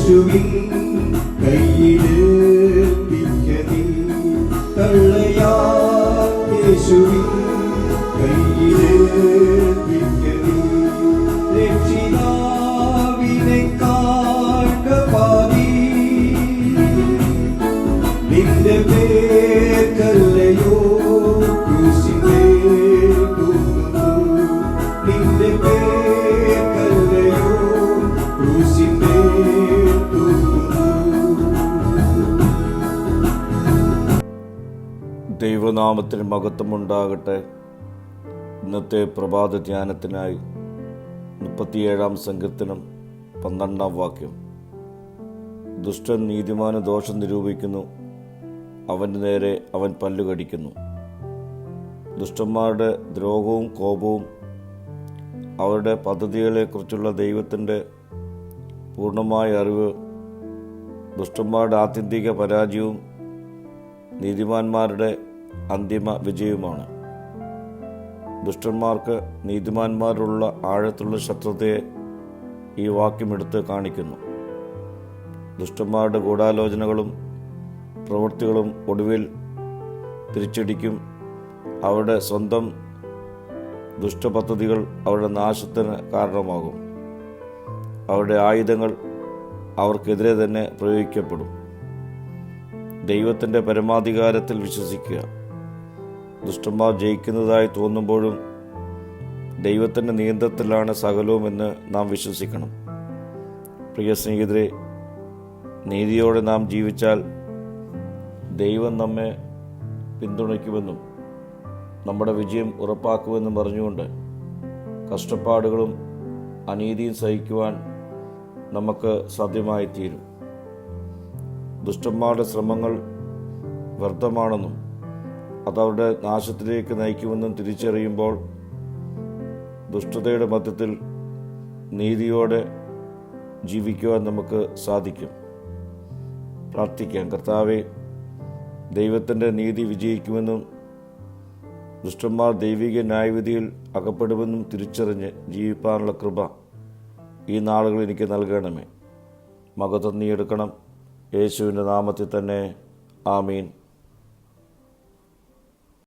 യേശുവിൻ കയ്യിലേൽപ്പിക്കണേ. തള്ളയാ യേശുവിൻ കയ്യിലേൽപ്പിക്കണേ. രക്ഷിതാവിനെ കാൺക പാതി, നിന്റെ പേർക്കല്ലയോ ക്രൂശിന്മേൽ തൂങ്ങുന്നു. നിന്റെ പേർക്കല്ലയോ ക്രൂശിന്മേൽ തൂങ്ങുന്നു. ദൈവനാമത്തിന് മഹത്വമുണ്ടാകട്ടെ. ഇന്നത്തെ പ്രഭാത ധ്യാനത്തിനായി 37 സങ്കീർത്തനം 12 വാക്യം. ദുഷ്ടൻ നീതിമാന് ദോഷം നിരൂപിക്കുന്നു, അവൻ്റെ നേരെ അവൻ പല്ലു കടിക്കുന്നു. ദുഷ്ടന്മാരുടെ ദ്രോഹവും കോപവും അവരുടെ പദ്ധതികളെക്കുറിച്ചുള്ള ദൈവത്തിൻ്റെ പൂർണ്ണമായ അറിവ് ദുഷ്ടന്മാരുടെ ആത്യന്തിക പരാജയവും നീതിമാന്മാരുടെ അന്തിമ വിജയവുമാണ്. ദുഷ്ടന്മാർക്ക് നീതിമാന്മാരുള്ള ആഴത്തുള്ള ശത്രുതയെ ഈ വാക്യമെടുത്ത് കാണിക്കുന്നു. ദുഷ്ടന്മാരുടെ ഗൂഢാലോചനകളും പ്രവൃത്തികളും ഒടുവിൽ തിരിച്ചടിക്കും. അവരുടെ സ്വന്തം ദുഷ്ടപദ്ധതികൾ അവരുടെ നാശത്തിന് കാരണമാകും. അവരുടെ ആയുധങ്ങൾ അവർക്കെതിരെ തന്നെ പ്രയോഗിക്കപ്പെടും. ദൈവത്തിൻ്റെ പരമാധികാരത്തിൽ വിശ്വസിക്കുക. ദുഷ്ടന്മാർ ജയിക്കുന്നതായി തോന്നുമ്പോഴും ദൈവത്തിൻ്റെ നിയന്ത്രണത്തിലാണ് സകലവുമെന്ന് നാം വിശ്വസിക്കണം. പ്രിയ സ്നേഹിതരെ, നീതിയോടെ നാം ജീവിച്ചാൽ ദൈവം നമ്മെ പിന്തുണയ്ക്കുമെന്നും നമ്മുടെ വിജയം ഉറപ്പാക്കുമെന്നും പറഞ്ഞുകൊണ്ട് കഷ്ടപ്പാടുകളും അനീതിയും സഹിക്കുവാൻ നമുക്ക് സാധ്യമായിത്തീരും. ദുഷ്ടന്മാരുടെ ശ്രമങ്ങൾ വ്യർത്ഥമാണെന്നും അതവരുടെ നാശത്തിലേക്ക് നയിക്കുമെന്നും തിരിച്ചറിയുമ്പോൾ ദുഷ്ടതയുടെ മധ്യത്തിൽ നീതിയോടെ ജീവിക്കുവാൻ നമുക്ക് സാധിക്കും. പ്രാർത്ഥിക്കാം. കർത്താവേ, ദൈവത്തിൻ്റെ നീതി വിജയിക്കുമെന്നും ദുഷ്ടന്മാർ ദൈവിക ന്യായവിധിയിൽ അകപ്പെടുമെന്നും തിരിച്ചറിഞ്ഞ് ജീവിക്കാനുള്ള കൃപ ഈ നാളുകൾ എനിക്ക് നൽകണമേ. മഹത്വം നീ എടുക്കണം. യേശുവിൻ്റെ നാമത്തിൽ തന്നെ. ആമീൻ.